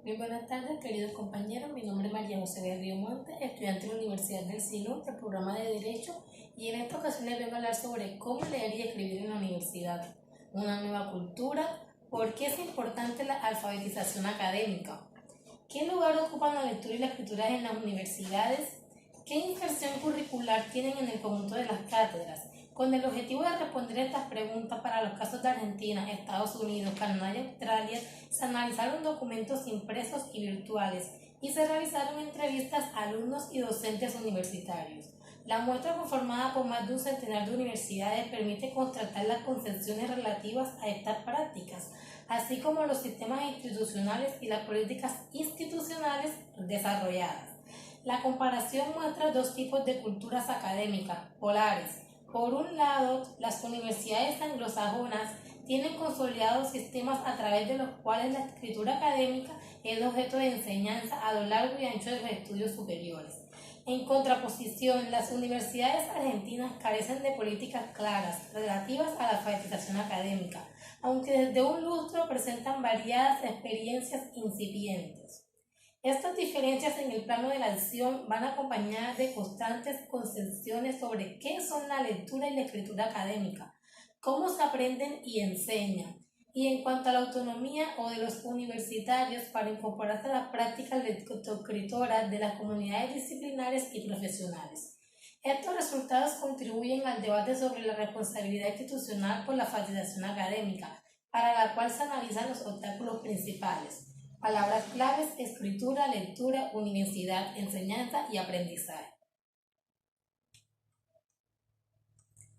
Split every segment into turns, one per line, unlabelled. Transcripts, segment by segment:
Muy buenas tardes, queridos compañeros. Mi nombre es María José Berrío Montes, estudiante de la Universidad del SINU, del programa de Derecho, y en esta ocasión les vengo a hablar sobre cómo leer y escribir en la universidad, una nueva cultura, por qué es importante la alfabetización académica, qué lugar ocupan la lectura y la escritura en las universidades, qué inserción curricular tienen en el conjunto de las cátedras. Con el objetivo de responder estas preguntas para los casos de Argentina, Estados Unidos, Canadá y Australia, se analizaron documentos impresos y virtuales y se realizaron entrevistas a alumnos y docentes universitarios. La muestra, conformada por más de un centenar de universidades, permite contrastar las concepciones relativas a estas prácticas, así como los sistemas institucionales y las políticas institucionales desarrolladas. La comparación muestra dos tipos de culturas académicas polares. Por un lado, las universidades anglosajonas tienen consolidados sistemas a través de los cuales la escritura académica es objeto de enseñanza a lo largo y ancho de los estudios superiores. En contraposición, las universidades argentinas carecen de políticas claras relativas a la alfabetización académica, aunque desde un lustro presentan variadas experiencias incipientes. Estas diferencias en el plano de la acción van acompañadas de constantes concepciones sobre qué son la lectura y la escritura académica, cómo se aprenden y enseñan, y en cuanto a la autonomía o de los universitarios para incorporarse a las prácticas lectoescritoras de las comunidades disciplinares y profesionales. Estos resultados contribuyen al debate sobre la responsabilidad institucional por la alfabetización académica, para la cual se analizan los obstáculos principales. Palabras claves: escritura, lectura, universidad, enseñanza y aprendizaje.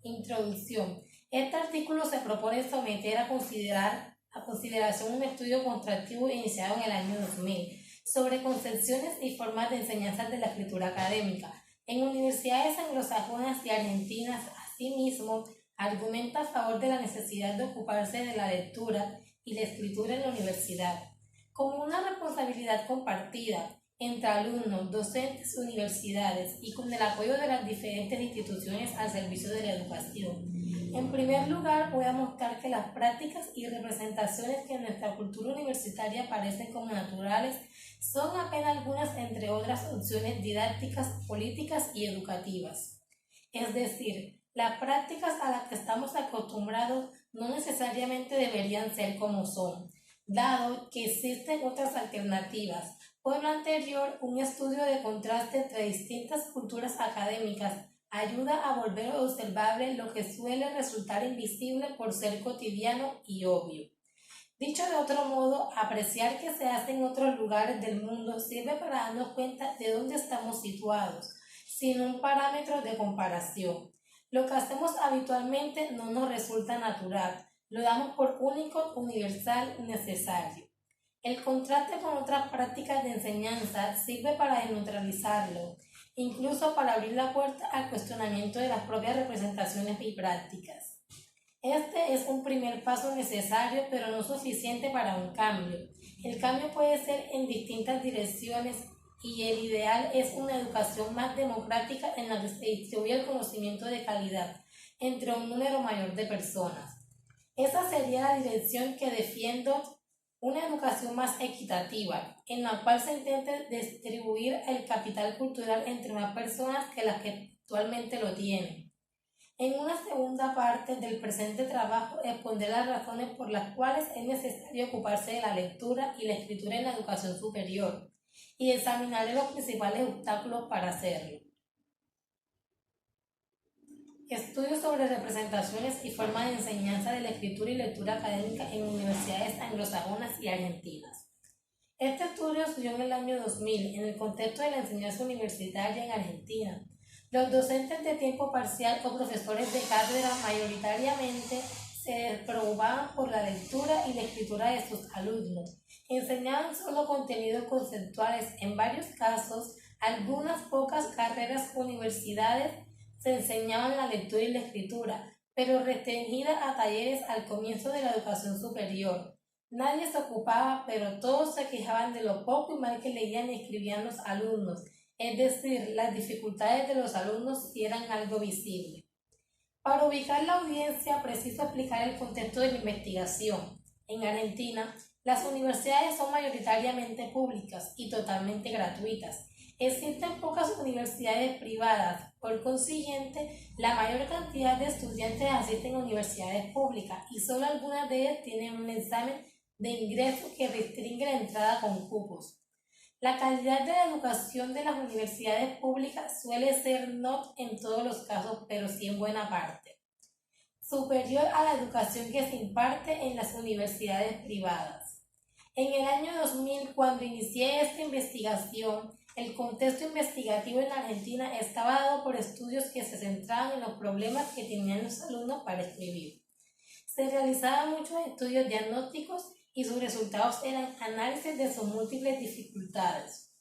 Introducción. Este artículo se propone someter a consideración un estudio contractivo iniciado en el año 2000 sobre concepciones y formas de enseñanza de la escritura académica en universidades anglosajonas y argentinas. Asimismo, argumenta a favor de la necesidad de ocuparse de la lectura y la escritura en la universidad como una responsabilidad compartida entre alumnos, docentes, universidades y con el apoyo de las diferentes instituciones al servicio de la educación. En primer lugar, voy a mostrar que las prácticas y representaciones que en nuestra cultura universitaria parecen como naturales son apenas algunas entre otras opciones didácticas, políticas y educativas. Es decir, las prácticas a las que estamos acostumbrados no necesariamente deberían ser como son, dado que existen otras alternativas. Por lo anterior, un estudio de contraste entre distintas culturas académicas ayuda a volver observable lo que suele resultar invisible por ser cotidiano y obvio. Dicho de otro modo, apreciar qué se hace en otros lugares del mundo sirve para darnos cuenta de dónde estamos situados, sin un parámetro de comparación. Lo que hacemos habitualmente no nos resulta natural. Lo damos por único, universal, necesario. El contraste con otras prácticas de enseñanza sirve para desneutralizarlo, incluso para abrir la puerta al cuestionamiento de las propias representaciones y prácticas. Este es un primer paso necesario, pero no suficiente para un cambio. El cambio puede ser en distintas direcciones y el ideal es una educación más democrática en la que se distribuye el conocimiento de calidad entre un número mayor de personas. Esa sería la dirección que defiendo, una educación más equitativa, en la cual se intente distribuir el capital cultural entre más personas que las que actualmente lo tienen. En una segunda parte del presente trabajo expondré las razones por las cuales es necesario ocuparse de la lectura y la escritura en la educación superior y examinaré los principales obstáculos para hacerlo. Estudios sobre representaciones y formas de enseñanza de la escritura y lectura académica en universidades anglosajonas y argentinas. Este estudio surgió en el año 2000 en el contexto de la enseñanza universitaria en Argentina. Los docentes de tiempo parcial o profesores de cátedra mayoritariamente se preocupaban por la lectura y la escritura de sus alumnos. Enseñaban solo contenidos conceptuales. En varios casos, algunas pocas carreras universidades se enseñaban la lectura y la escritura, pero restringida a talleres al comienzo de la educación superior. Nadie se ocupaba, pero todos se quejaban de lo poco y mal que leían y escribían los alumnos, es decir, las dificultades de los alumnos sí eran algo visible. Para ubicar la audiencia, preciso explicar el contexto de la investigación. En Argentina, Las universidades son mayoritariamente públicas y totalmente gratuitas. Existen pocas universidades privadas, por consiguiente, la mayor cantidad de estudiantes asisten a universidades públicas y solo algunas de ellas tienen un examen de ingreso que restringe la entrada con cupos. La calidad de la educación de las universidades públicas suele ser no en todos los casos, pero sí en buena parte, superior a la educación que se imparte en las universidades privadas. En el año 2000, cuando inicié esta investigación, el contexto investigativo en Argentina estaba dado por estudios que se centraban en los problemas que tenían los alumnos para escribir. Se realizaban muchos estudios diagnósticos y sus resultados eran análisis de sus múltiples dificultades.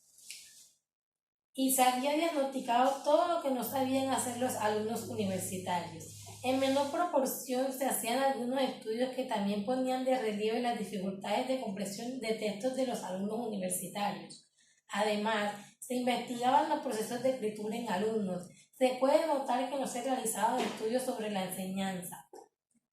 Y se había diagnosticado todo lo que no sabían hacer los alumnos universitarios. En menor proporción se hacían algunos estudios que también ponían de relieve las dificultades de comprensión de textos de los alumnos universitarios. Además, se investigaban los procesos de escritura en alumnos. Se puede notar que no se realizaban estudios sobre la enseñanza.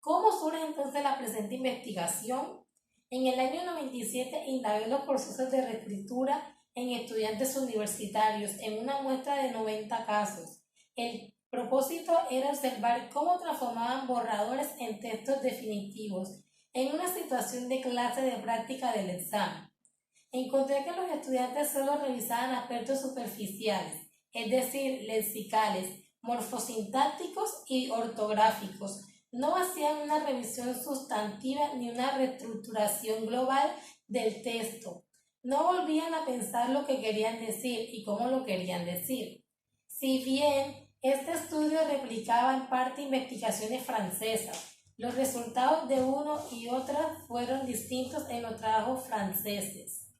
¿Cómo surge entonces la presente investigación? En el año 97 indagué los procesos de reescritura en estudiantes universitarios en una muestra de 90 casos. El propósito era observar cómo transformaban borradores en textos definitivos en una situación de clase de práctica del examen. Encontré que los estudiantes solo revisaban aspectos superficiales, es decir, lexicales, morfosintácticos y ortográficos. No hacían una revisión sustantiva ni una reestructuración global del texto. No volvían a pensar lo que querían decir y cómo lo querían decir. Si bien este estudio replicaba en parte investigaciones francesas, los resultados de uno y otra fueron distintos en los trabajos franceses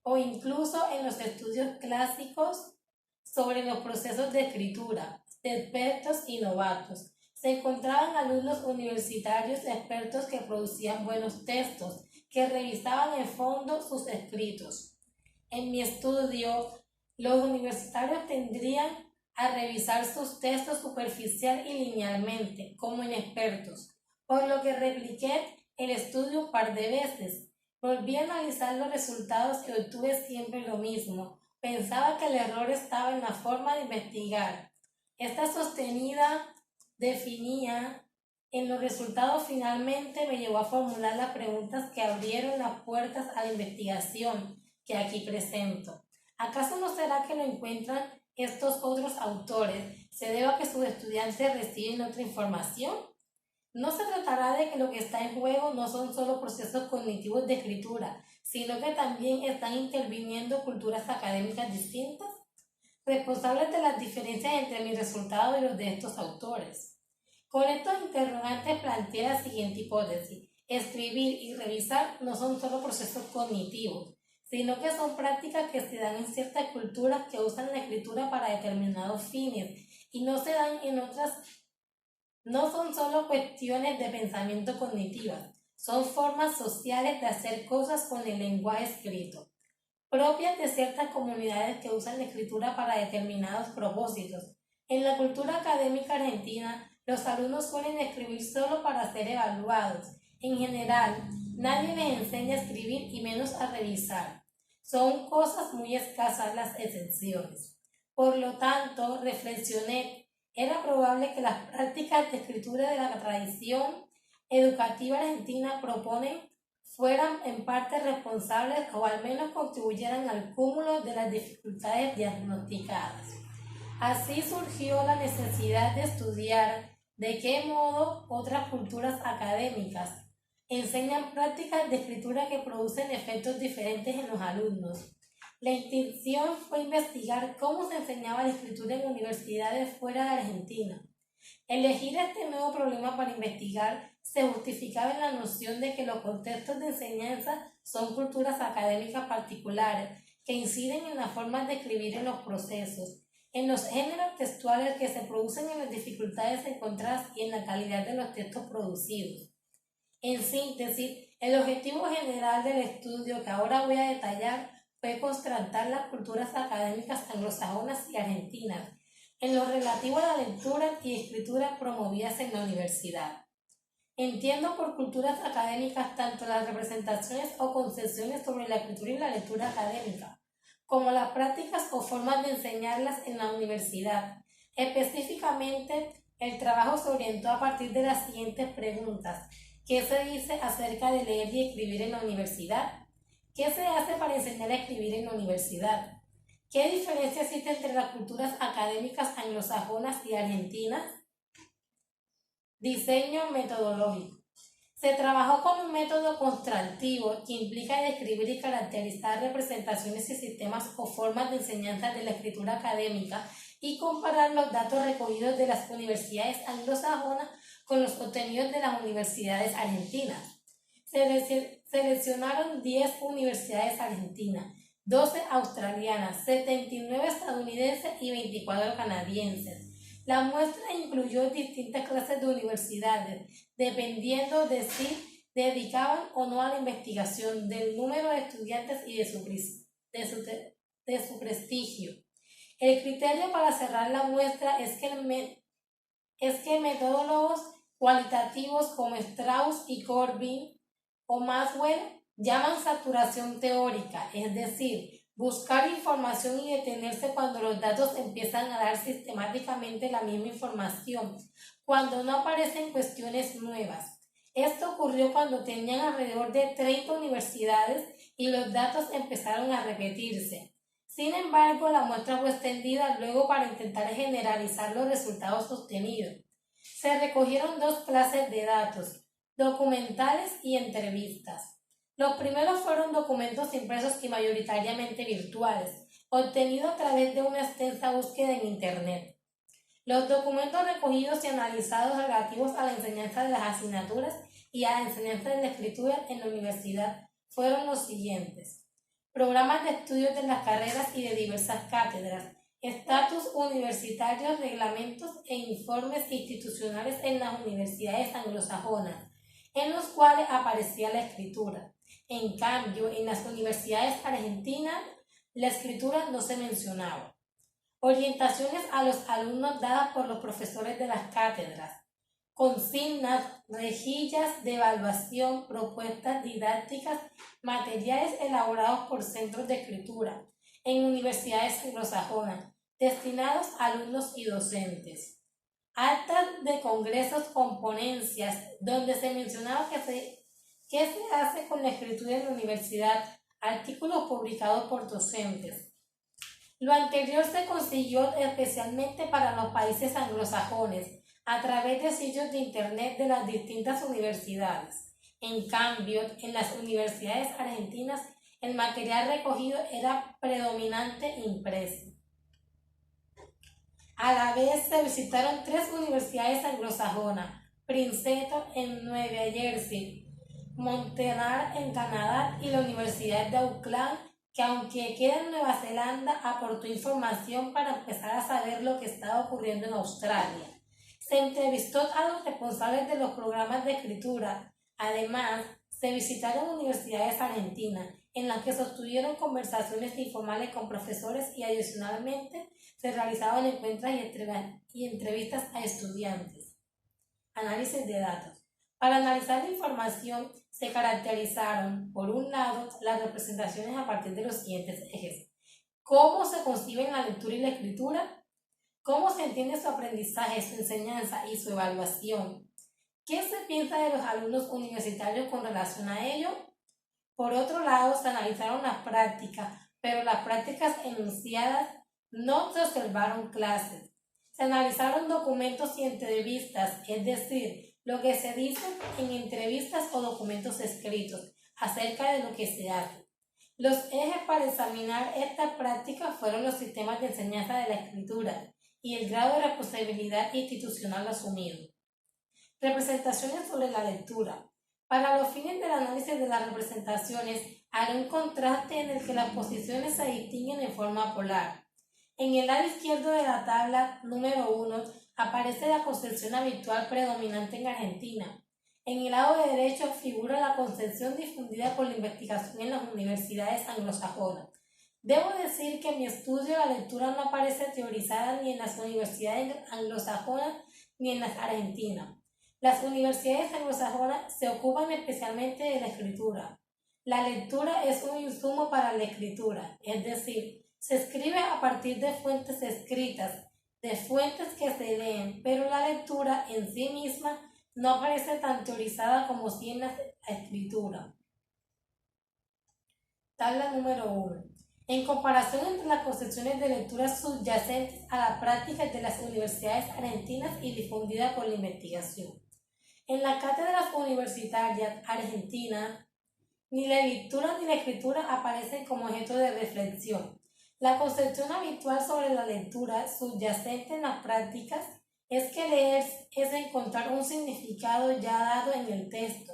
o incluso en los estudios clásicos sobre los procesos de escritura de expertos y novatos. Se encontraban alumnos universitarios expertos que producían buenos textos, que revisaban en fondo sus escritos. En mi estudio, los universitarios tendrían a revisar sus textos superficial y linealmente, como inexpertos, por lo que repliqué el estudio un par de veces. Volví a analizar los resultados y obtuve siempre lo mismo. Pensaba que el error estaba en la forma de investigar. Esta sostenida definía en los resultados finalmente me llevó a formular las preguntas que abrieron las puertas a la investigación que aquí presento. ¿Acaso no será que lo encuentran estos otros autores se debe a que sus estudiantes reciben otra información? No se tratará de que lo que está en juego no son solo procesos cognitivos de escritura, sino que también están interviniendo culturas académicas distintas, responsables de las diferencias entre mis resultados y los de estos autores. Con estos interrogantes planteé la siguiente hipótesis. Escribir y revisar no son solo procesos cognitivos, sino que son prácticas que se dan en ciertas culturas que usan la escritura para determinados fines y no se dan en otras. No son solo cuestiones de pensamiento cognitivas, son formas sociales de hacer cosas con el lenguaje escrito, propias de ciertas comunidades que usan la escritura para determinados propósitos. En la cultura académica argentina, los alumnos suelen escribir solo para ser evaluados. En general, nadie les enseña a escribir y menos a revisar. Son cosas muy escasas las excepciones. Por lo tanto, reflexioné. Era probable que las prácticas de escritura de la tradición educativa argentina proponen fueran en parte responsables o al menos contribuyeran al cúmulo de las dificultades diagnosticadas. Así surgió la necesidad de estudiar de qué modo otras culturas académicas enseñan prácticas de escritura que producen efectos diferentes en los alumnos. La intención fue investigar cómo se enseñaba la escritura en universidades fuera de Argentina. Elegir este nuevo problema para investigar se justificaba en la noción de que los contextos de enseñanza son culturas académicas particulares que inciden en las formas de escribir en los procesos, en los géneros textuales que se producen en las dificultades encontradas y en la calidad de los textos producidos. En síntesis, el objetivo general del estudio que ahora voy a detallar fue contrastar las culturas académicas anglosajonas y argentinas en lo relativo a la lectura y escritura promovidas en la universidad. Entiendo por culturas académicas tanto las representaciones o concepciones sobre la escritura y la lectura académica, como las prácticas o formas de enseñarlas en la universidad. Específicamente, el trabajo se orientó a partir de las siguientes preguntas. ¿Qué se dice acerca de leer y escribir en la universidad? ¿Qué se hace para enseñar a escribir en la universidad? ¿Qué diferencia existe entre las culturas académicas anglosajonas y argentinas? Diseño metodológico. Se trabajó con un método constructivo que implica describir y caracterizar representaciones y sistemas o formas de enseñanza de la escritura académica y comparar los datos recogidos de las universidades anglosajonas con los obtenidos de las universidades argentinas. Se seleccionaron 10 universidades argentinas, 12 australianas, 79 estadounidenses y 24 canadienses. La muestra incluyó distintas clases de universidades, dependiendo de si dedicaban o no a la investigación, del número de estudiantes y de su prestigio. El criterio para cerrar la muestra es que metodólogos cualitativos como Strauss y Corbin o Maxwell llaman saturación teórica, es decir, buscar información y detenerse cuando los datos empiezan a dar sistemáticamente la misma información, cuando no aparecen cuestiones nuevas. Esto ocurrió cuando tenían alrededor de 30 universidades y los datos empezaron a repetirse. Sin embargo, la muestra fue extendida luego para intentar generalizar los resultados obtenidos. Se recogieron dos clases de datos, documentales y entrevistas. Los primeros fueron documentos impresos y mayoritariamente virtuales, obtenidos a través de una extensa búsqueda en Internet. Los documentos recogidos y analizados relativos a la enseñanza de las asignaturas y a la enseñanza de la escritura en la universidad fueron los siguientes: programas de estudios de las carreras y de diversas cátedras, estatus universitarios, reglamentos e informes institucionales en las universidades anglosajonas, en los cuales aparecía la escritura. En cambio, en las universidades argentinas, la escritura no se mencionaba. Orientaciones a los alumnos dadas por los profesores de las cátedras. Consignas, rejillas de evaluación, propuestas didácticas, materiales elaborados por centros de escritura en universidades anglosajonas, destinados a alumnos y docentes. Actas de congresos con ponencias, donde se mencionaba qué se hace con la escritura en la universidad, artículos publicados por docentes. Lo anterior se consiguió especialmente para los países anglosajones, a través de sitios de Internet de las distintas universidades. En cambio, en las universidades argentinas, el material recogido era predominante impreso. A la vez se visitaron 3 universidades anglosajonas: Princeton en Nueva Jersey, Montreal en Canadá y la Universidad de Auckland, que aunque queda en Nueva Zelanda, aportó información para empezar a saber lo que estaba ocurriendo en Australia. Se entrevistó a los responsables de los programas de escritura. Además, se visitaron universidades argentinas, en las que sostuvieron conversaciones informales con profesores y adicionalmente se realizaban encuentros y entrevistas a estudiantes. Análisis de datos. Para analizar la información se caracterizaron, por un lado, las representaciones a partir de los siguientes ejes: ¿cómo se conciben la lectura y la escritura? ¿Cómo se entiende su aprendizaje, su enseñanza y su evaluación? ¿Qué se piensa de los alumnos universitarios con relación a ello? Por otro lado, se analizaron las prácticas, pero las prácticas enunciadas no se observaron clases. Se analizaron documentos y entrevistas, es decir, lo que se dice en entrevistas o documentos escritos acerca de lo que se hace. Los ejes para examinar estas prácticas fueron los sistemas de enseñanza de la escritura y el grado de responsabilidad institucional asumido. Representaciones sobre la lectura. Para los fines del análisis de las representaciones, haré un contraste en el que las posiciones se distinguen en forma polar. En el lado izquierdo de la tabla número 1 aparece la concepción habitual predominante en Argentina. En el lado derecho figura la concepción difundida por la investigación en las universidades anglosajonas. Debo decir que en mi estudio la lectura no aparece teorizada ni en las universidades anglosajonas ni en las argentinas. Las universidades anglosajonas se ocupan especialmente de la escritura. La lectura es un insumo para la escritura, es decir, se escribe a partir de fuentes escritas, de fuentes que se leen, pero la lectura en sí misma no aparece tan teorizada como si en la escritura. Tabla número 1. En comparación entre las concepciones de lectura subyacentes a la práctica de las universidades argentinas y difundidas por la investigación. En las cátedras universitarias argentinas, ni la lectura ni la escritura aparecen como objeto de reflexión. La concepción habitual sobre la lectura subyacente en las prácticas es que leer es encontrar un significado ya dado en el texto,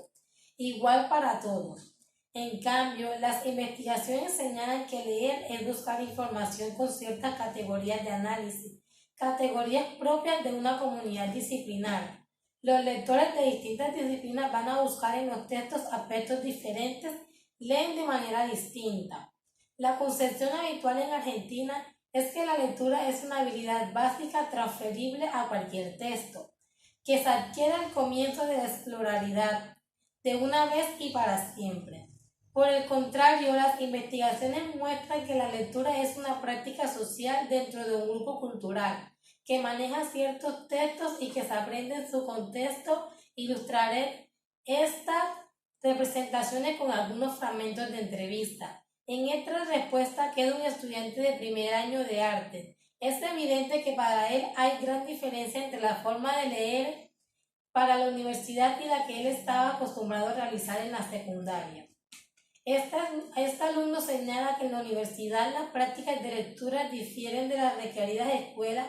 igual para todos. En cambio, las investigaciones señalan que leer es buscar información con ciertas categorías de análisis, categorías propias de una comunidad disciplinar. Los lectores de distintas disciplinas van a buscar en los textos aspectos diferentes, leen de manera distinta. La concepción habitual en Argentina es que la lectura es una habilidad básica transferible a cualquier texto, que se adquiere al comienzo de la escolaridad, de una vez y para siempre. Por el contrario, las investigaciones muestran que la lectura es una práctica social dentro de un grupo cultural, que maneja ciertos textos y que se aprende en su contexto. Ilustraré estas representaciones con algunos fragmentos de entrevista. En esta respuesta queda un estudiante de primer año de arte. Es evidente que para él hay gran diferencia entre la forma de leer para la universidad y la que él estaba acostumbrado a realizar en la secundaria. Este alumno señala que en la universidad las prácticas de lectura difieren de las requeridas de escuela,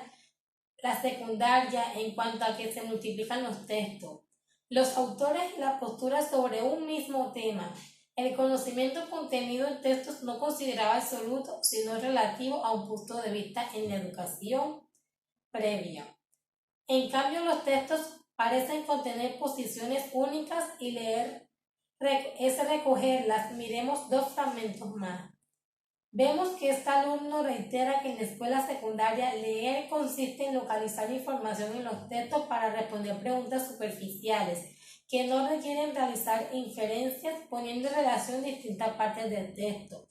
la secundaria, en cuanto a que se multiplican los textos, los autores y las posturas sobre un mismo tema. El conocimiento contenido en textos no consideraba absoluto, sino relativo a un punto de vista en la educación previa. En cambio, los textos parecen contener posiciones únicas y leer es recogerlas. Miremos dos fragmentos más. Vemos que este alumno reitera que en la escuela secundaria leer consiste en localizar información en los textos para responder preguntas superficiales que no requieren realizar inferencias poniendo en relación distintas partes del texto.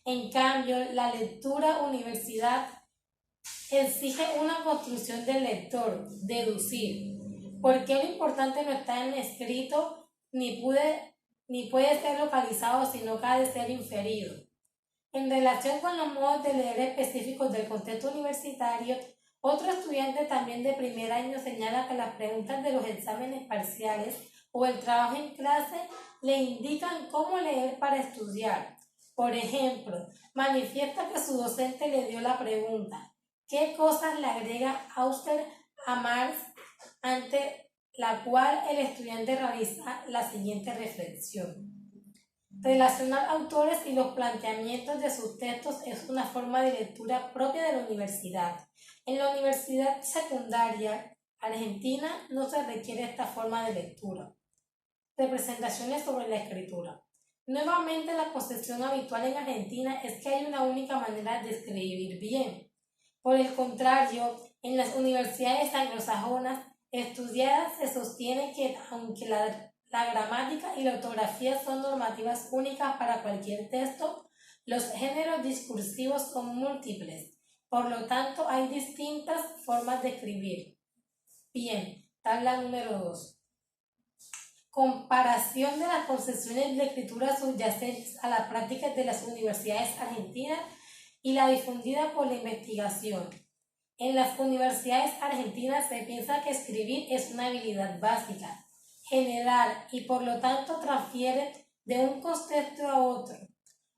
En cambio, la lectura universidad exige una construcción del lector, deducir. ¿Por qué lo importante no está en escrito ni puede ser localizado, sino que ha de ser inferido? En relación con los modos de leer específicos del contexto universitario, otro estudiante también de primer año señala que las preguntas de los exámenes parciales o el trabajo en clase le indican cómo leer para estudiar. Por ejemplo, manifiesta que su docente le dio la pregunta: ¿qué cosas le agrega Auster a Marx? Ante la cual el estudiante realiza la siguiente reflexión. Relacionar autores y los planteamientos de sus textos es una forma de lectura propia de la universidad. En la universidad secundaria argentina no se requiere esta forma de lectura. Representaciones sobre la escritura. Nuevamente, la concepción habitual en Argentina es que hay una única manera de escribir bien. Por el contrario, en las universidades anglosajonas estudiadas se sostiene que aunque la gramática y la ortografía son normativas únicas para cualquier texto, los géneros discursivos son múltiples. Por lo tanto, hay distintas formas de escribir. Bien, tabla número 2. Comparación de las concepciones de escritura subyacentes a las prácticas de las universidades argentinas y la difundida por la investigación. En las universidades argentinas se piensa que escribir es una habilidad básica, general y por lo tanto transfiere de un contexto a otro.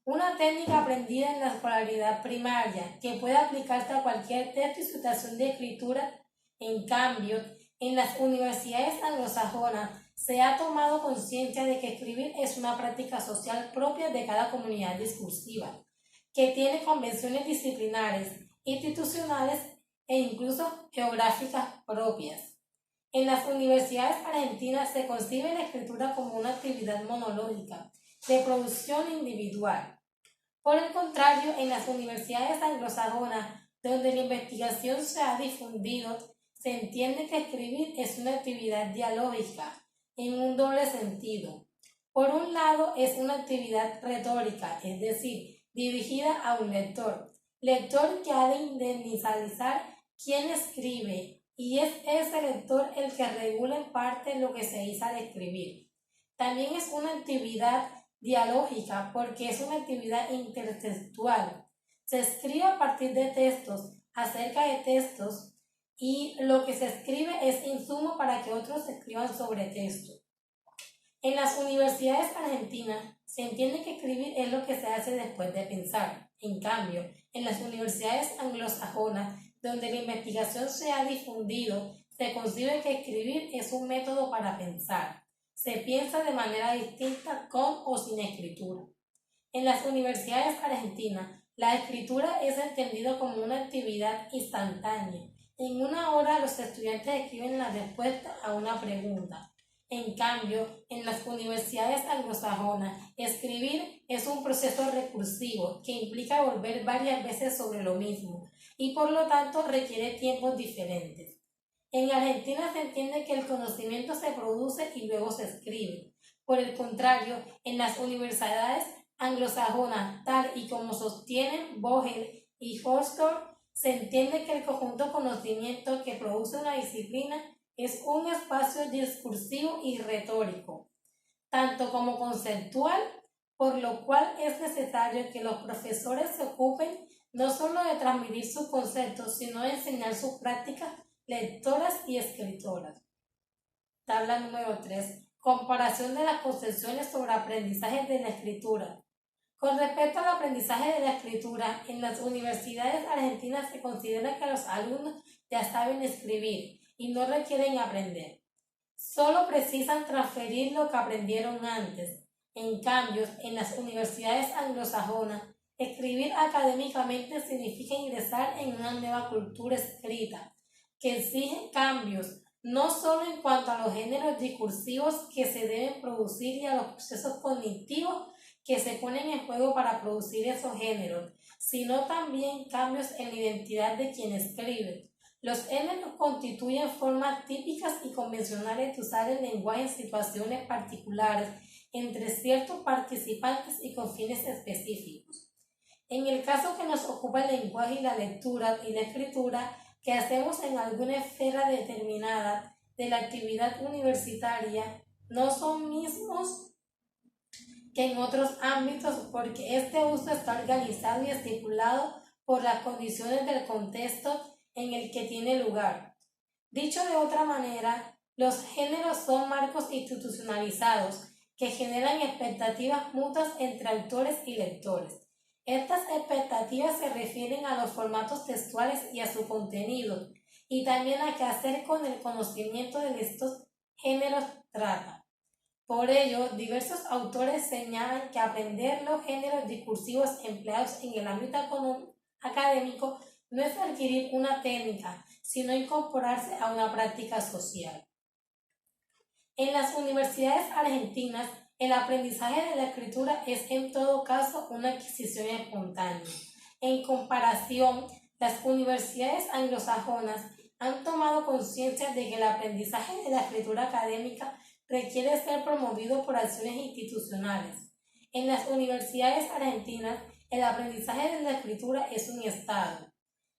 Una técnica aprendida en la escolaridad primaria que puede aplicarse a cualquier texto y situación de escritura. En cambio, en las universidades anglosajonas se ha tomado conciencia de que escribir es una práctica social propia de cada comunidad discursiva, que tiene convenciones disciplinares, institucionales e incluso geográficas propias. En las universidades argentinas se concibe la escritura como una actividad monológica, de producción individual. Por el contrario, en las universidades anglosajonas, donde la investigación se ha difundido, se entiende que escribir es una actividad dialógica en un doble sentido. Por un lado, es una actividad retórica, es decir, dirigida a un lector que ha de indemnizar quién escribe, y es ese lector el que regula en parte lo que se dice al escribir. También es una actividad dialógica porque es una actividad intertextual. Se escribe a partir de textos, acerca de textos, y lo que se escribe es insumo para que otros escriban sobre texto. En las universidades argentinas se entiende que escribir es lo que se hace después de pensar. En cambio, en las universidades anglosajonas, donde la investigación se ha difundido, se concibe que escribir es un método para pensar. Se piensa de manera distinta con o sin escritura. En las universidades argentinas, la escritura es entendida como una actividad instantánea. En una hora los estudiantes escriben la respuesta a una pregunta. En cambio, en las universidades anglosajonas, escribir es un proceso recursivo que implica volver varias veces sobre lo mismo y por lo tanto requiere tiempos diferentes. En Argentina se entiende que el conocimiento se produce y luego se escribe. Por el contrario, en las universidades anglosajonas, tal y como sostienen Vogel y Forster, se entiende que el conjunto conocimiento que produce una disciplina es un espacio discursivo y retórico, tanto como conceptual, por lo cual es necesario que los profesores se ocupen no solo de transmitir sus conceptos, sino de enseñar sus prácticas lectoras y escritoras. Tabla número 3. Comparación de las concepciones sobre aprendizaje de la escritura. Con respecto al aprendizaje de la escritura, en las universidades argentinas se considera que los alumnos ya saben escribir y no requieren aprender. Solo precisan transferir lo que aprendieron antes. En cambio, en las universidades anglosajonas, escribir académicamente significa ingresar en una nueva cultura escrita, que exige cambios, no solo en cuanto a los géneros discursivos que se deben producir y a los procesos cognitivos que se ponen en juego para producir esos géneros, sino también cambios en la identidad de quien escribe. Los géneros constituyen formas típicas y convencionales de usar el lenguaje en situaciones particulares entre ciertos participantes y con fines específicos. En el caso que nos ocupa el lenguaje y la lectura y la escritura, que hacemos en alguna esfera determinada de la actividad universitaria, no son mismos que en otros ámbitos porque este uso está organizado y estipulado por las condiciones del contexto en el que tiene lugar. Dicho de otra manera, los géneros son marcos institucionalizados que generan expectativas mutuas entre autores y lectores. Estas expectativas se refieren a los formatos textuales y a su contenido, y también a qué hacer con el conocimiento de estos géneros trata. Por ello, diversos autores señalan que aprender los géneros discursivos empleados en el ámbito académico no es adquirir una técnica, sino incorporarse a una práctica social. En las universidades argentinas, el aprendizaje de la escritura es en todo caso una adquisición espontánea. En comparación, las universidades anglosajonas han tomado conciencia de que el aprendizaje de la escritura académica requiere ser promovido por acciones institucionales. En las universidades argentinas, el aprendizaje de la escritura es un estado,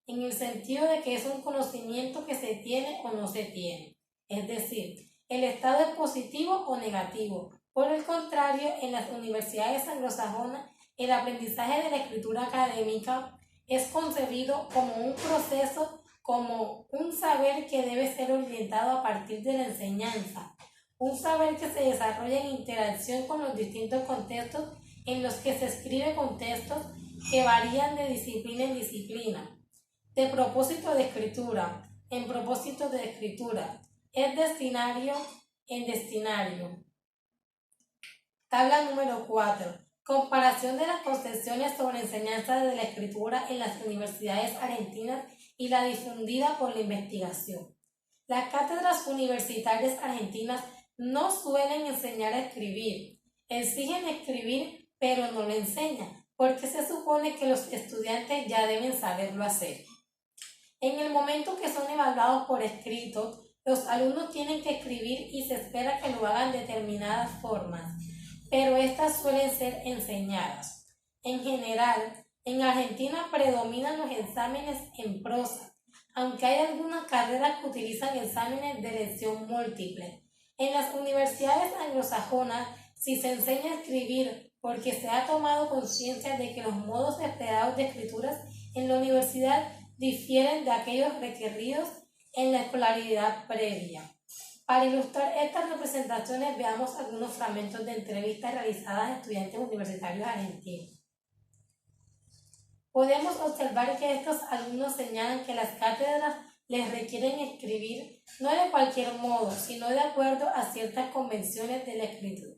en el sentido de que es un conocimiento que se tiene o no se tiene. Es decir, el estado es positivo o negativo. Por el contrario, en las universidades anglosajonas, el aprendizaje de la escritura académica es concebido como un proceso, como un saber que debe ser orientado a partir de la enseñanza, un saber que se desarrolla en interacción con los distintos contextos en los que se escribe, contextos que varían de disciplina en disciplina, de propósito de escritura en propósito de escritura, es destinario en destinario. Tabla número 4. Comparación de las concepciones sobre enseñanza de la escritura en las universidades argentinas y la difundida por la investigación. Las cátedras universitarias argentinas no suelen enseñar a escribir, exigen escribir pero no lo enseñan, porque se supone que los estudiantes ya deben saberlo hacer. En el momento que son evaluados por escrito, los alumnos tienen que escribir y se espera que lo hagan de determinadas formas, pero estas suelen ser enseñadas. En general, en Argentina predominan los exámenes en prosa, aunque hay algunas carreras que utilizan exámenes de elección múltiple. En las universidades anglosajonas, si se enseña a escribir porque se ha tomado conciencia de que los modos esperados de escrituras en la universidad difieren de aquellos requeridos en la escolaridad previa. Para ilustrar estas representaciones, veamos algunos fragmentos de entrevistas realizadas a estudiantes universitarios argentinos. Podemos observar que estos alumnos señalan que las cátedras les requieren escribir no de cualquier modo, sino de acuerdo a ciertas convenciones de la escritura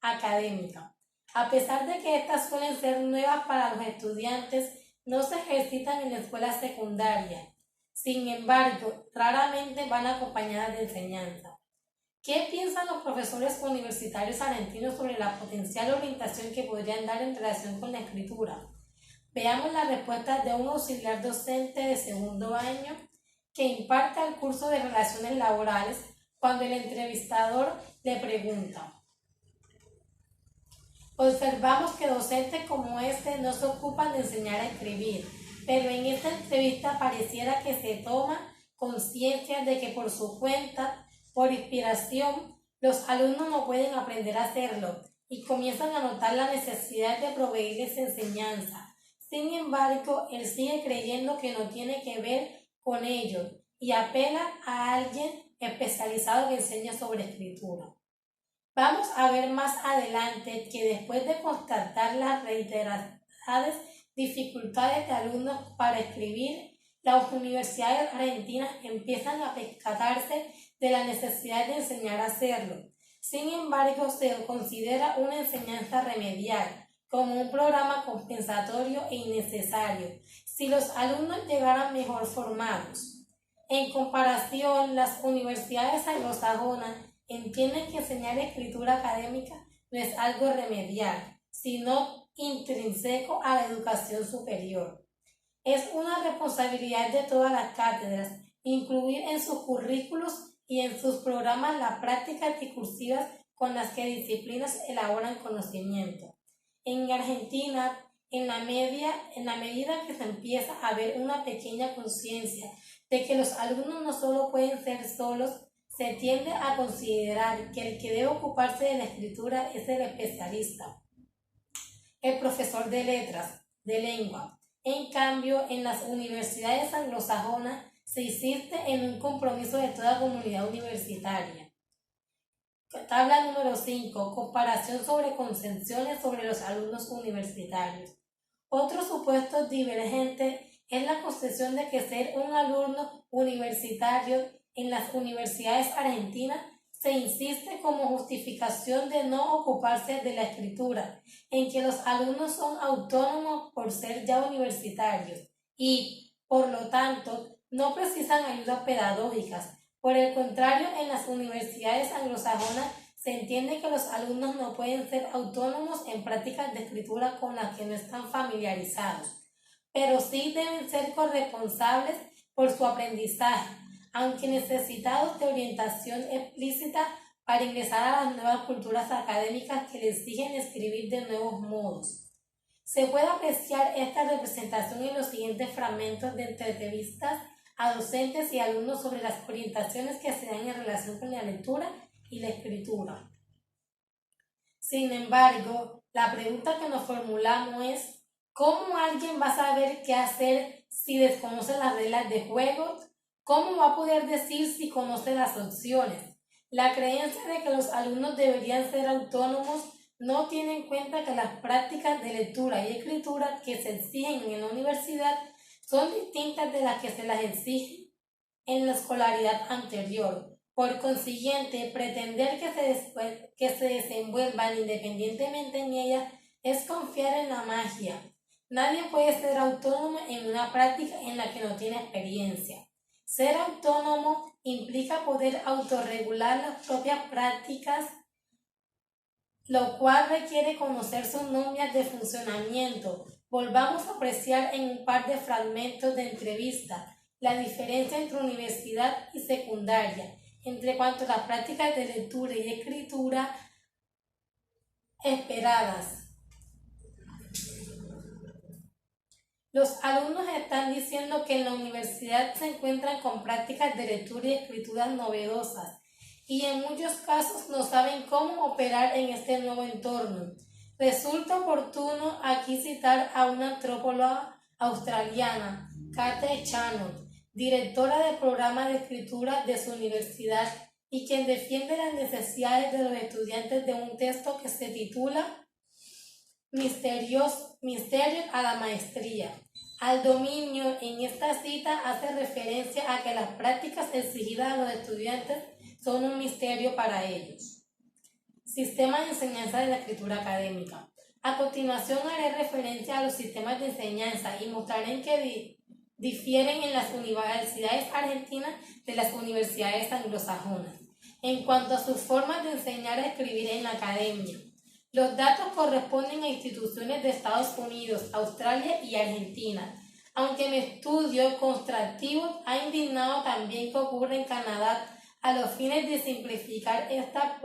académica. A pesar de que estas suelen ser nuevas para los estudiantes, no se ejercitan en la escuela secundaria. Sin embargo, raramente van acompañadas de enseñanza. ¿Qué piensan los profesores universitarios argentinos sobre la potencial orientación que podrían dar en relación con la escritura? Veamos la respuesta de un auxiliar docente de segundo año que imparte el curso de relaciones laborales cuando el entrevistador le pregunta: observamos que docentes como este no se ocupan de enseñar a escribir, pero en esta entrevista pareciera que se toma conciencia de que por su cuenta, por inspiración, los alumnos no pueden aprender a hacerlo y comienzan a notar la necesidad de proveerles enseñanza. Sin embargo, él sigue creyendo que no tiene que ver con ello y apela a alguien especializado que enseñe sobre escritura. Vamos a ver más adelante que después de constatar las reiteradas dificultades de alumnos para escribir, las universidades argentinas empiezan a percatarse de la necesidad de enseñar a hacerlo. Sin embargo, se considera una enseñanza remedial, como un programa compensatorio e innecesario, si los alumnos llegaran mejor formados. En comparación, las universidades anglosajonas entienden que enseñar escritura académica no es algo remedial, sino intrínseco a la educación superior. Es una responsabilidad de todas las cátedras incluir en sus currículos y en sus programas las prácticas discursivas con las que disciplinas elaboran conocimiento. En Argentina, en la medida que se empieza a ver una pequeña conciencia de que los alumnos no solo pueden ser solos, se tiende a considerar que el que debe ocuparse de la escritura es el especialista, el profesor de letras, de lengua. En cambio, en las universidades anglosajonas se insiste en un compromiso de toda comunidad universitaria. Tabla número 5. Comparación sobre concepciones sobre los alumnos universitarios. Otro supuesto divergente es la concepción de que ser un alumno universitario en las universidades argentinas se insiste como justificación de no ocuparse de la escritura, en que los alumnos son autónomos por ser ya universitarios y, por lo tanto, no precisan ayudas pedagógicas. Por el contrario, en las universidades anglosajonas se entiende que los alumnos no pueden ser autónomos en prácticas de escritura con las que no están familiarizados, pero sí deben ser corresponsables por su aprendizaje, aunque necesitados de orientación explícita para ingresar a las nuevas culturas académicas que les exigen escribir de nuevos modos. Se puede apreciar esta representación en los siguientes fragmentos de entrevistas a docentes y alumnos sobre las orientaciones que se dan en relación con la lectura y la escritura. Sin embargo, la pregunta que nos formulamos es: ¿cómo alguien va a saber qué hacer si desconoce las reglas de juego? ¿Cómo va a poder decir si conoce las opciones? La creencia de que los alumnos deberían ser autónomos no tiene en cuenta que las prácticas de lectura y escritura que se exigen en la universidad son distintas de las que se las exige en la escolaridad anterior. Por consiguiente, pretender que se desenvuelvan independientemente en ella es confiar en la magia. Nadie puede ser autónomo en una práctica en la que no tiene experiencia. Ser autónomo implica poder autorregular las propias prácticas, lo cual requiere conocer sus normas de funcionamiento. Volvamos a apreciar en un par de fragmentos de entrevista la diferencia entre universidad y secundaria, entre cuanto a las prácticas de lectura y escritura esperadas. Los alumnos están diciendo que en la universidad se encuentran con prácticas de lectura y escritura novedosas y en muchos casos no saben cómo operar en este nuevo entorno. Resulta oportuno aquí citar a una antropóloga australiana, Kate Shannon, directora del programa de escritura de su universidad y quien defiende las necesidades de los estudiantes de un texto que se titula Misterios a la maestría. Al dominio en esta cita hace referencia a que las prácticas exigidas a los estudiantes son un misterio para ellos. Sistema de enseñanza de la escritura académica. A continuación haré referencia a los sistemas de enseñanza y mostraré en qué difieren en las universidades argentinas de las universidades anglosajonas. En cuanto a sus formas de enseñar a escribir en la academia, los datos corresponden a instituciones de Estados Unidos, Australia y Argentina, aunque mi estudio constructivo ha indignado también que ocurre en Canadá a los fines de simplificar esta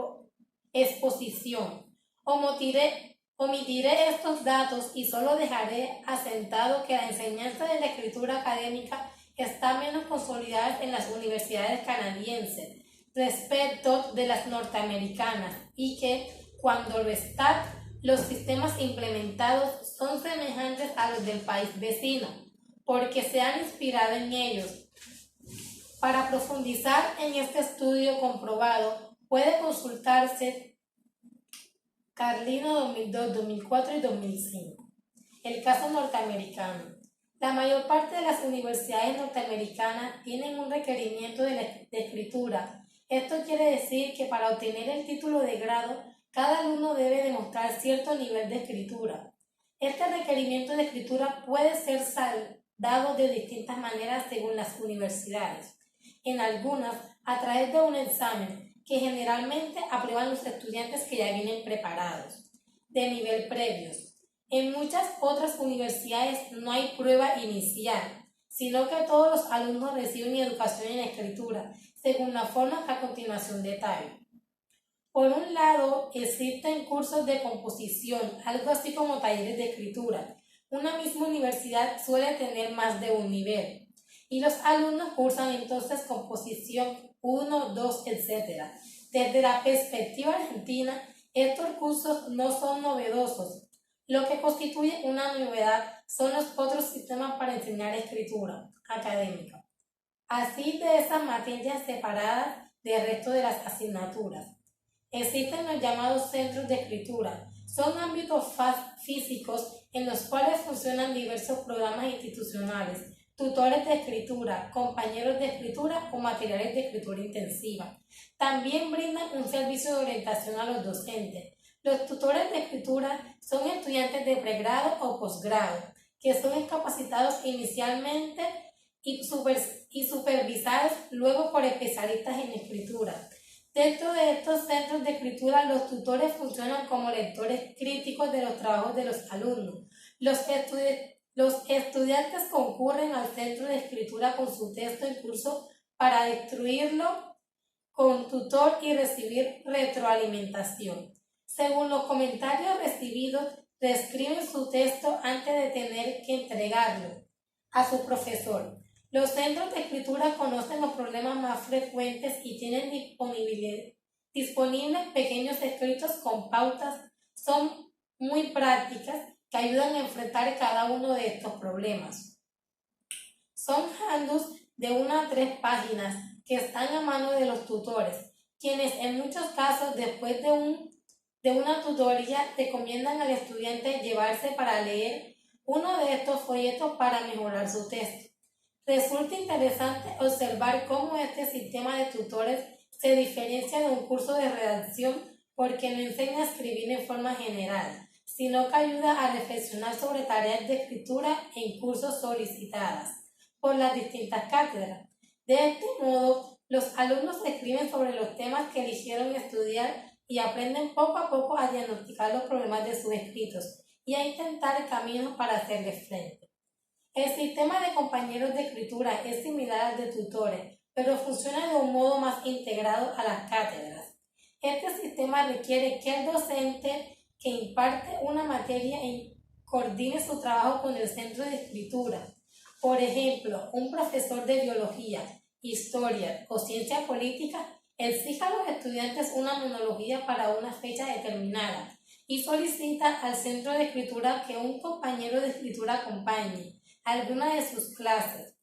exposición. Omitiré estos datos y solo dejaré asentado que la enseñanza de la escritura académica está menos consolidada en las universidades canadienses respecto de las norteamericanas y que, cuando lo está, los sistemas implementados son semejantes a los del país vecino, porque se han inspirado en ellos. Para profundizar en este estudio comprobado, puede consultarse Carlino 2002, 2004 y 2005. El caso norteamericano. La mayor parte de las universidades norteamericanas tienen un requerimiento de escritura. Esto quiere decir que para obtener el título de grado, cada alumno debe demostrar cierto nivel de escritura. Este requerimiento de escritura puede ser saldado de distintas maneras según las universidades. En algunas, a través de un examen que generalmente aprueban los estudiantes que ya vienen preparados, de nivel previos. En muchas otras universidades no hay prueba inicial, sino que todos los alumnos reciben educación en escritura, según la forma que a continuación detallo. Por un lado, existen cursos de composición, algo así como talleres de escritura. Una misma universidad suele tener más de un nivel, y los alumnos cursan entonces composición 1, 2, etc. Desde la perspectiva argentina, estos cursos no son novedosos. Lo que constituye una novedad son los otros sistemas para enseñar escritura académica, así de esas materias separadas del resto de las asignaturas. Existen los llamados centros de escritura. Son ámbitos físicos en los cuales funcionan diversos programas institucionales, tutores de escritura, compañeros de escritura o materiales de escritura intensiva. También brindan un servicio de orientación a los docentes. Los tutores de escritura son estudiantes de pregrado o posgrado, que son capacitados inicialmente y supervisados luego por especialistas en escritura. Dentro de estos centros de escritura, los tutores funcionan como lectores críticos de los trabajos de los alumnos. Los estudiantes concurren al centro de escritura con su texto en curso para destruirlo con tutor y recibir retroalimentación. Según los comentarios recibidos, reescriben su texto antes de tener que entregarlo a su profesor. Los centros de escritura conocen los problemas más frecuentes y tienen disponibles pequeños escritos con pautas. Son muy prácticas que ayudan a enfrentar cada uno de estos problemas. Son handouts de 1 a 3 páginas que están a mano de los tutores, quienes en muchos casos después de una tutoría recomiendan al estudiante llevarse para leer uno de estos folletos para mejorar su texto. Resulta interesante observar cómo este sistema de tutores se diferencia de un curso de redacción porque no enseña a escribir en forma general, sino que ayuda a reflexionar sobre tareas de escritura en cursos solicitadas por las distintas cátedras. De este modo, los alumnos escriben sobre los temas que eligieron estudiar y aprenden poco a poco a diagnosticar los problemas de sus escritos y a intentar caminos para hacerles frente. El sistema de compañeros de escritura es similar al de tutores, pero funciona de un modo más integrado a las cátedras. Este sistema requiere que el docente que imparte una materia coordine su trabajo con el centro de escritura. Por ejemplo, un profesor de biología, historia o ciencia política exige a los estudiantes una monología para una fecha determinada y solicita al centro de escritura que un compañero de escritura acompañe alguna de sus clases.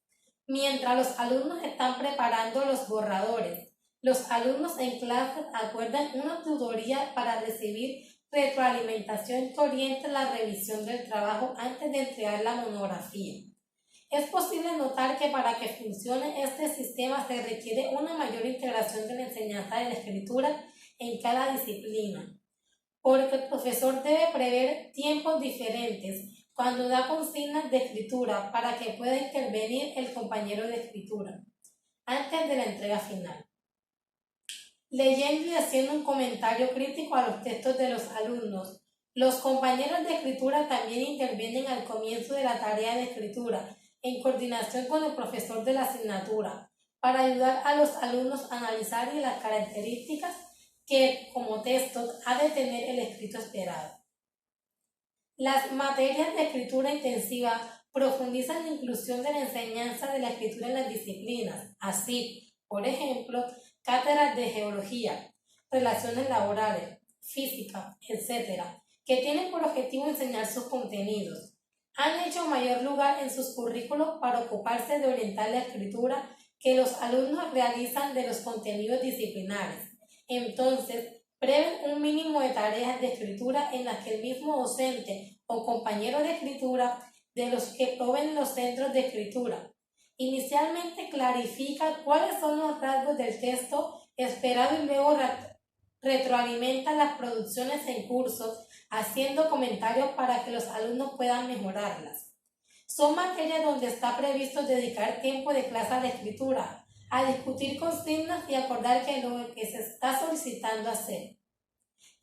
Mientras los alumnos están preparando los borradores, los alumnos en clase acuerdan una tutoría para recibir retroalimentación que oriente la revisión del trabajo antes de entregar la monografía. Es posible notar que para que funcione este sistema se requiere una mayor integración de la enseñanza de la escritura en cada disciplina, porque el profesor debe prever tiempos diferentes cuando da consignas de escritura para que pueda intervenir el compañero de escritura antes de la entrega final. Leyendo y haciendo un comentario crítico a los textos de los alumnos, los compañeros de escritura también intervienen al comienzo de la tarea de escritura en coordinación con el profesor de la asignatura para ayudar a los alumnos a analizar las características que como texto ha de tener el escrito esperado. Las materias de escritura intensiva profundizan la inclusión de la enseñanza de la escritura en las disciplinas. Así, por ejemplo, cátedras de geología, relaciones laborales, física, etc., que tienen por objetivo enseñar sus contenidos, han hecho mayor lugar en sus currículos para ocuparse de orientar la escritura que los alumnos realizan de los contenidos disciplinares. Entonces, prevén un mínimo de tareas de escritura en las que el mismo docente o compañero de escritura de los que proveen los centros de escritura inicialmente clarifica cuáles son los rasgos del texto esperado y luego retroalimenta las producciones en curso haciendo comentarios para que los alumnos puedan mejorarlas. Son materias donde está previsto dedicar tiempo de clase a la escritura, a discutir consignas y acordar que lo que se está solicitando hacer.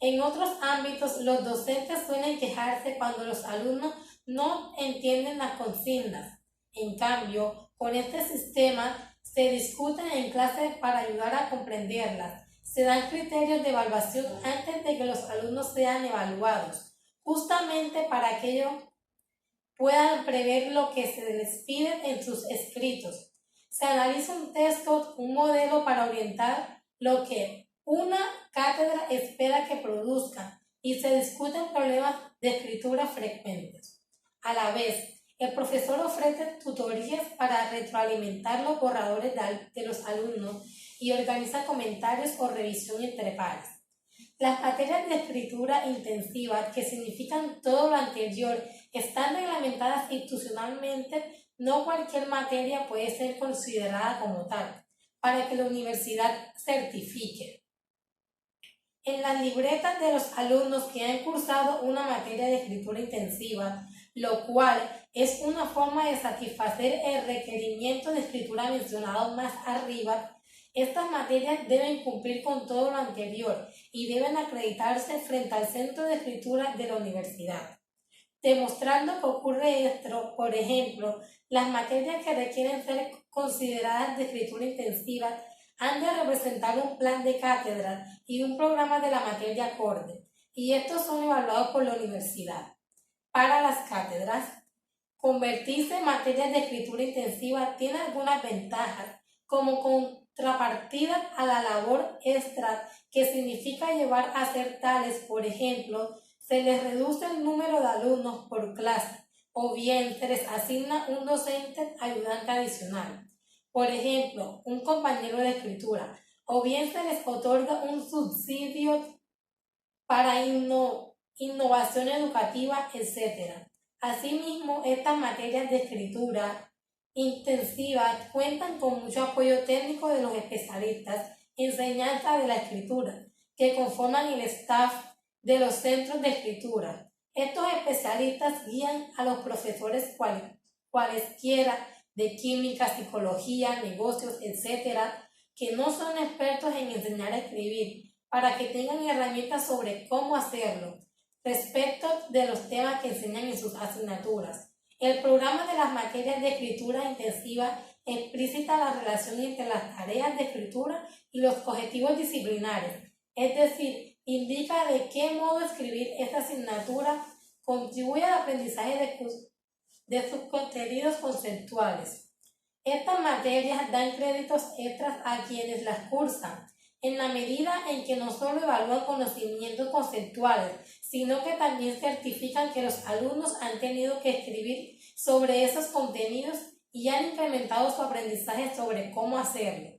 En otros ámbitos, los docentes suelen quejarse cuando los alumnos no entienden las consignas. En cambio, con este sistema se discuten en clase para ayudar a comprenderlas. Se dan criterios de evaluación antes de que los alumnos sean evaluados, justamente para que ellos puedan prever lo que se les pide en sus escritos. Se analiza un texto, un modelo para orientar lo que una cátedra espera que produzca y se discuten problemas de escritura frecuentes. A la vez, el profesor ofrece tutorías para retroalimentar los borradores de los alumnos y organiza comentarios o revisión entre pares. Las materias de escritura intensiva, que significan todo lo anterior, están reglamentadas institucionalmente. No cualquier materia puede ser considerada como tal, para que la universidad certifique. En las libretas de los alumnos que han cursado una materia de escritura intensiva, lo cual es una forma de satisfacer el requerimiento de escritura mencionado más arriba, estas materias deben cumplir con todo lo anterior y deben acreditarse frente al centro de escritura de la universidad. Demostrando que ocurre esto, por ejemplo, las materias que requieren ser consideradas de escritura intensiva han de representar un plan de cátedra y un programa de la materia acorde, y estos son evaluados por la universidad. Para las cátedras, convertirse en materias de escritura intensiva tiene algunas ventajas, como contrapartida a la labor extra que significa llevar a hacer tales, por ejemplo, se les reduce el número de alumnos por clase, o bien se les asigna un docente ayudante adicional, por ejemplo, un compañero de escritura, o bien se les otorga un subsidio para innovación educativa, etc. Asimismo, estas materias de escritura intensiva cuentan con mucho apoyo técnico de los especialistas en enseñanza de la escritura, que conforman el staff de los centros de escritura. Estos especialistas guían a los profesores cualesquiera de química, psicología, negocios, etc., que no son expertos en enseñar a escribir, para que tengan herramientas sobre cómo hacerlo, respecto de los temas que enseñan en sus asignaturas. El programa de las materias de escritura intensiva explícita la relación entre las tareas de escritura y los objetivos disciplinares, es decir, indica de qué modo escribir esta asignatura contribuye al aprendizaje de sus contenidos conceptuales. Estas materias dan créditos extras a quienes las cursan, en la medida en que no solo evalúan conocimientos conceptuales, sino que también certifican que los alumnos han tenido que escribir sobre esos contenidos y han incrementado su aprendizaje sobre cómo hacerlo.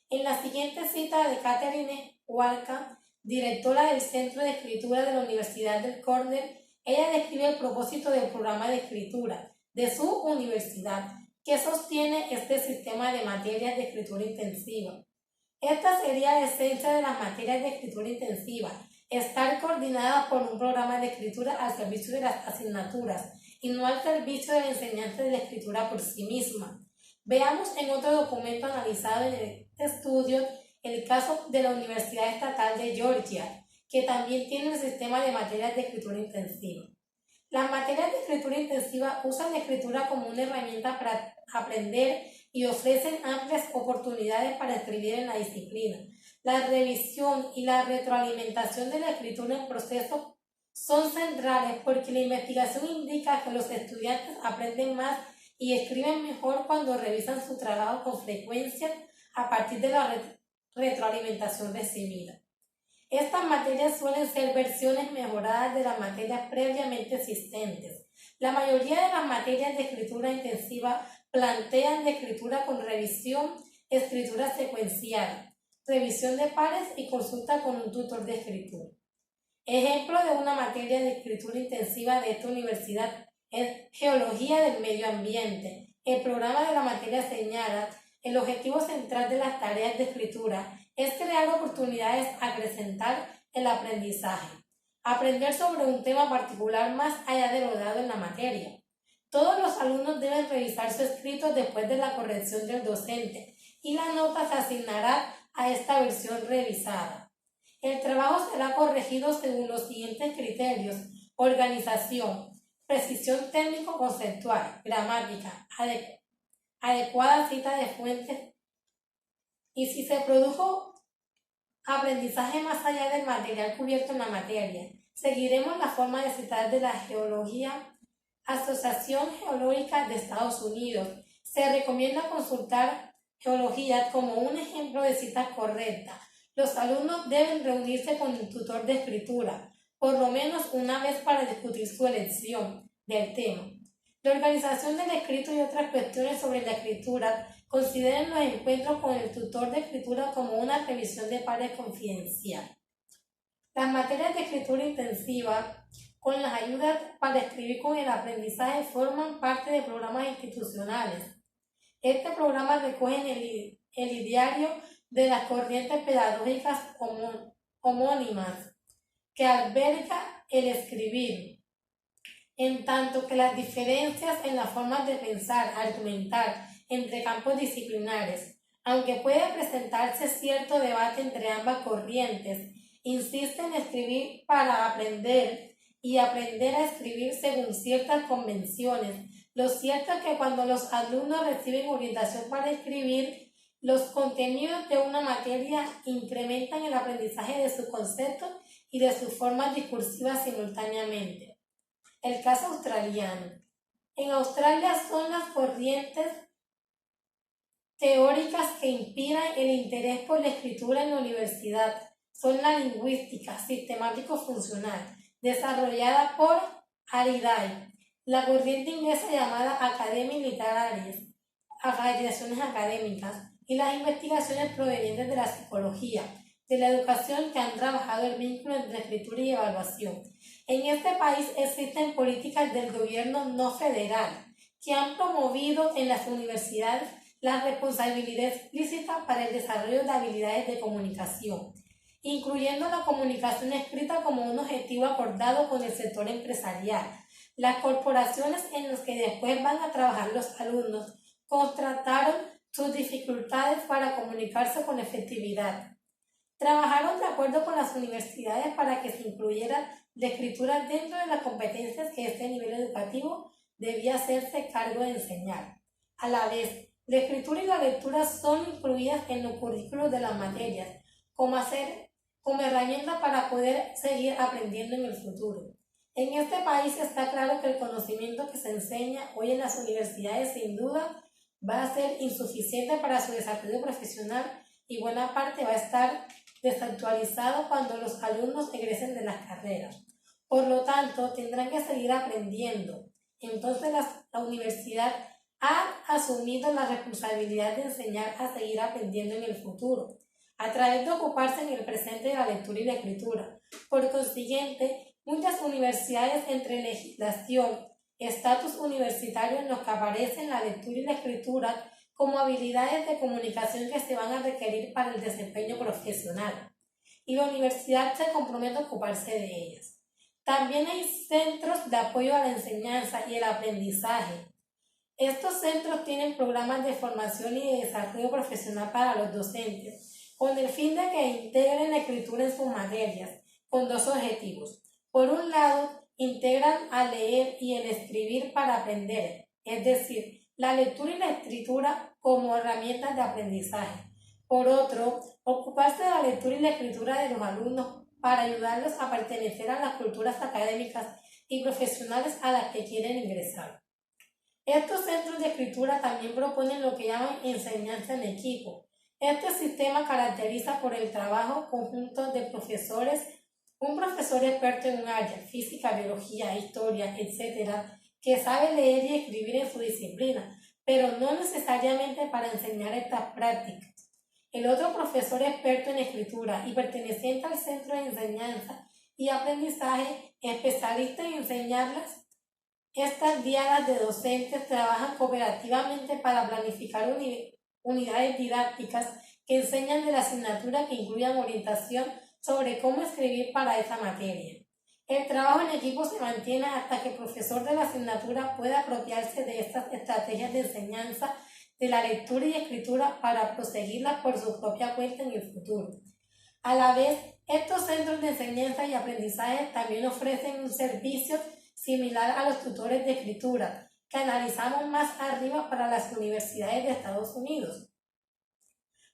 En la siguiente cita de Catherine Walker, directora del Centro de Escritura de la Universidad del Cornell, ella describe el propósito del programa de escritura de su universidad, que sostiene este sistema de materias de escritura intensiva. Esta sería la esencia de las materias de escritura intensiva, estar coordinadas por un programa de escritura al servicio de las asignaturas y no al servicio de la enseñanza de la escritura por sí misma. Veamos en otro documento analizado en este estudio el caso de la Universidad Estatal de Georgia, que también tiene un sistema de materias de escritura intensiva. Las materias de escritura intensiva usan la escritura como una herramienta para aprender y ofrecen amplias oportunidades para escribir en la disciplina. La revisión y la retroalimentación de la escritura en proceso son centrales porque la investigación indica que los estudiantes aprenden más y escriben mejor cuando revisan su trabajo con frecuencia a partir de la retroalimentación recibida. Estas materias suelen ser versiones mejoradas de las materias previamente existentes. La mayoría de las materias de escritura intensiva plantean de escritura con revisión, escritura secuencial, revisión de pares y consulta con un tutor de escritura. Ejemplo de una materia de escritura intensiva de esta universidad es Geología del Medio Ambiente. El programa de la materia señala el objetivo central de las tareas de escritura es crear oportunidades a acrecentar el aprendizaje, aprender sobre un tema particular más allá de lo dado en la materia. Todos los alumnos deben revisar su escrito después de la corrección del docente y la nota se asignará a esta versión revisada. El trabajo será corregido según los siguientes criterios: organización, precisión técnico-conceptual, gramática, adecuada cita de fuentes y si se produjo aprendizaje más allá del material cubierto en la materia. Seguiremos la forma de citar de la Geología, Asociación Geológica de Estados Unidos. Se recomienda consultar Geología como un ejemplo de cita correcta. Los alumnos deben reunirse con el tutor de escritura, por lo menos una vez para discutir su elección del tema. La organización del escrito y otras cuestiones sobre la escritura consideren los encuentros con el tutor de escritura como una revisión de pares confidencial. Las materias de escritura intensiva, con las ayudas para escribir con el aprendizaje, forman parte de programas institucionales. Este programa recoge el ideario de las corrientes pedagógicas homónimas que alberga el escribir, en tanto que las diferencias en las formas de pensar, argumentar, entre campos disciplinares, aunque puede presentarse cierto debate entre ambas corrientes, insiste en escribir para aprender y aprender a escribir según ciertas convenciones. Lo cierto es que cuando los alumnos reciben orientación para escribir, los contenidos de una materia incrementan el aprendizaje de sus conceptos y de sus formas discursivas simultáneamente. El caso australiano. En Australia son las corrientes teóricas que inspiran el interés por la escritura en la universidad. Son la lingüística sistemático-funcional, desarrollada por Halliday, la corriente inglesa llamada Academic Literarias, variaciones académicas, y las investigaciones provenientes de la psicología, de la educación, que han trabajado el vínculo entre escritura y evaluación. En este país existen políticas del gobierno no federal que han promovido en las universidades la responsabilidad explícita para el desarrollo de habilidades de comunicación, incluyendo la comunicación escrita como un objetivo acordado con el sector empresarial. Las corporaciones en las que después van a trabajar los alumnos constataron sus dificultades para comunicarse con efectividad. Trabajaron de acuerdo con las universidades para que se incluyera la escritura dentro de las competencias que este nivel educativo debía hacerse cargo de enseñar. A la vez, la escritura y la lectura son incluidas en los currículos de las materias, como herramienta para poder seguir aprendiendo en el futuro. En este país está claro que el conocimiento que se enseña hoy en las universidades sin duda va a ser insuficiente para su desarrollo profesional y buena parte va a estar desactualizado cuando los alumnos egresen de las carreras. Por lo tanto, tendrán que seguir aprendiendo. Entonces, la universidad ha asumido la responsabilidad de enseñar a seguir aprendiendo en el futuro, a través de ocuparse en el presente de la lectura y la escritura. Por consiguiente, muchas universidades entre legislación, estatus universitario en los que aparecen la lectura y la escritura como habilidades de comunicación que se van a requerir para el desempeño profesional, y la universidad se compromete a ocuparse de ellas. También hay centros de apoyo a la enseñanza y el aprendizaje. Estos centros tienen programas de formación y de desarrollo profesional para los docentes, con el fin de que integren la escritura en sus materias, con dos objetivos. Por un lado, integran a leer y el escribir para aprender, es decir, la lectura y la escritura como herramientas de aprendizaje. Por otro, ocuparse de la lectura y la escritura de los alumnos para ayudarlos a pertenecer a las culturas académicas y profesionales a las que quieren ingresar. Estos centros de escritura también proponen lo que llaman enseñanza en equipo. Este sistema caracteriza por el trabajo conjunto de profesores, un profesor experto en un área, física, biología, historia, etc., que sabe leer y escribir en su disciplina, pero no necesariamente para enseñar estas prácticas. El otro profesor experto en escritura y perteneciente al centro de enseñanza y aprendizaje, especialista en enseñarlas. Estas diadas de docentes trabajan cooperativamente para planificar unidades didácticas que enseñan de la asignatura que incluyan orientación sobre cómo escribir para esa materia. El trabajo en equipo se mantiene hasta que el profesor de la asignatura pueda apropiarse de estas estrategias de enseñanza de la lectura y escritura para proseguirlas por su propia cuenta en el futuro. A la vez, estos centros de enseñanza y aprendizaje también ofrecen un servicio similar a los tutores de escritura que analizamos más arriba para las universidades de Estados Unidos.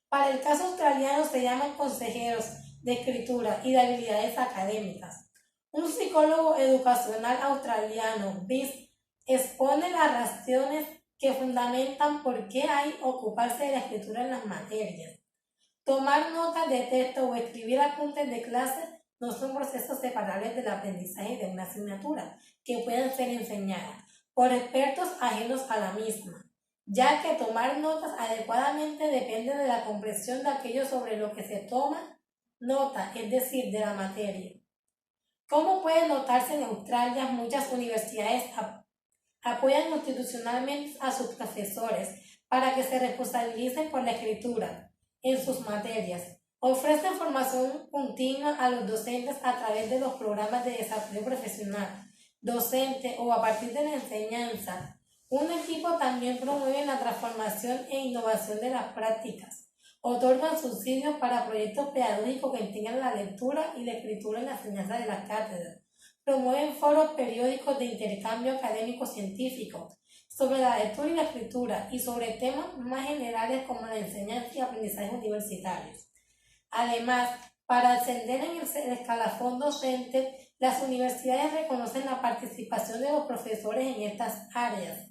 Para el caso australiano se llaman consejeros de escritura y de habilidades académicas. Un psicólogo educacional australiano, Biss, expone las razones que fundamentan por qué hay ocuparse de la escritura en las materias. Tomar notas de texto o escribir apuntes de clase no son procesos separables del aprendizaje de una asignatura que pueden ser enseñadas por expertos ajenos a la misma, ya que tomar notas adecuadamente depende de la comprensión de aquello sobre lo que se toma nota, es decir, de la materia. Como puede notarse, en Australia muchas universidades apoyan institucionalmente a sus profesores para que se responsabilicen por la escritura en sus materias. Ofrecen formación continua a los docentes a través de los programas de desarrollo profesional, docente o a partir de la enseñanza. Un equipo también promueve la transformación e innovación de las prácticas. Otorgan subsidios para proyectos pedagógicos que integran la lectura y la escritura en la enseñanza de las cátedras. Promueven foros periódicos de intercambio académico-científico sobre la lectura y la escritura y sobre temas más generales como la enseñanza y aprendizaje universitarios. Además, para ascender en el escalafón docente, las universidades reconocen la participación de los profesores en estas áreas.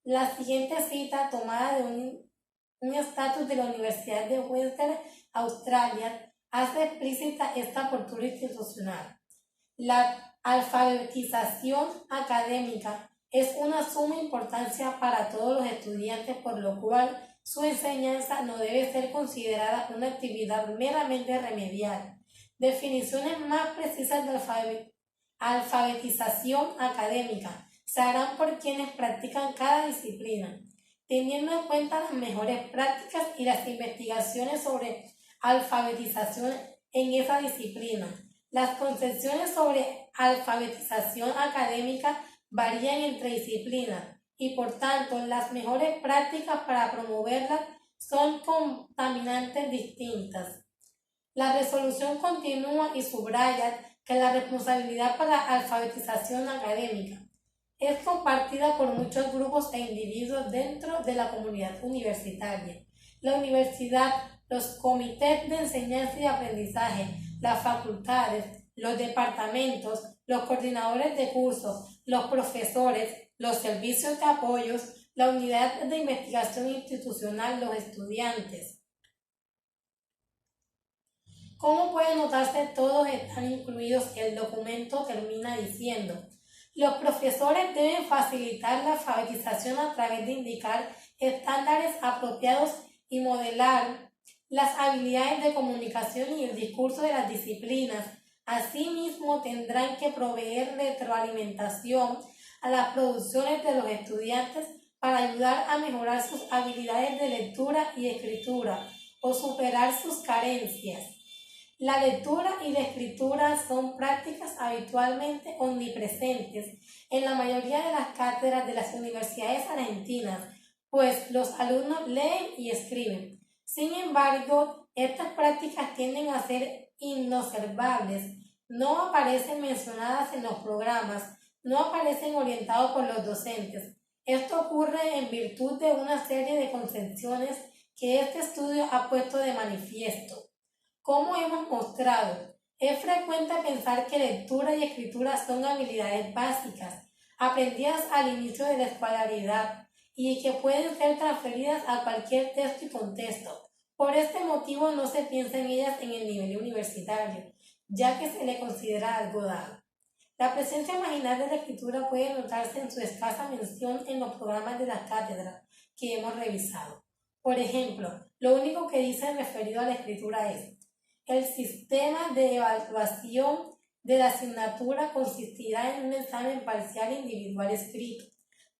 La siguiente cita, tomada de un estatus de la Universidad de Western Australia, hace explícita esta postura institucional. La alfabetización académica es una suma importancia para todos los estudiantes, por lo cual su enseñanza no debe ser considerada una actividad meramente remedial. Definiciones más precisas de alfabetización académica se harán por quienes practican cada disciplina, teniendo en cuenta las mejores prácticas y las investigaciones sobre alfabetización en esa disciplina. Las concepciones sobre alfabetización académica varían entre disciplinas y, por tanto, las mejores prácticas para promoverlas son contaminantes distintas. La resolución continúa y subraya que la responsabilidad para la alfabetización académica Es compartida por muchos grupos e individuos dentro de la comunidad universitaria. La universidad, los comités de enseñanza y aprendizaje, las facultades, los departamentos, los coordinadores de cursos, los profesores, los servicios de apoyos, la unidad de investigación institucional, los estudiantes. Como puede notarse, todos están incluidos. El documento termina diciendo: los profesores deben facilitar la alfabetización a través de indicar estándares apropiados y modelar las habilidades de comunicación y el discurso de las disciplinas. Asimismo, tendrán que proveer retroalimentación a las producciones de los estudiantes para ayudar a mejorar sus habilidades de lectura y escritura o superar sus carencias. La lectura y la escritura son prácticas habitualmente omnipresentes en la mayoría de las cátedras de las universidades argentinas, pues los alumnos leen y escriben. Sin embargo, estas prácticas tienden a ser inobservables, no aparecen mencionadas en los programas, no aparecen orientados por los docentes. Esto ocurre en virtud de una serie de concepciones que este estudio ha puesto de manifiesto. Como hemos mostrado, es frecuente pensar que lectura y escritura son habilidades básicas, aprendidas al inicio de la escolaridad y que pueden ser transferidas a cualquier texto y contexto. Por este motivo no se piensa en ellas en el nivel universitario, ya que se le considera algo dado. La presencia marginal de la escritura puede notarse en su escasa mención en los programas de la cátedra que hemos revisado. Por ejemplo, lo único que dice referido a la escritura es: el sistema de evaluación de la asignatura consistirá en un examen parcial individual escrito,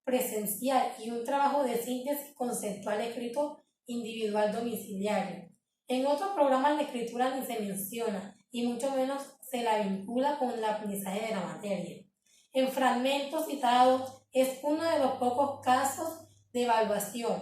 presencial y un trabajo de síntesis conceptual escrito individual domiciliario. En otros programas la escritura ni se menciona y mucho menos se la vincula con el aprendizaje de la materia. En fragmentos citados es uno de los pocos casos de evaluación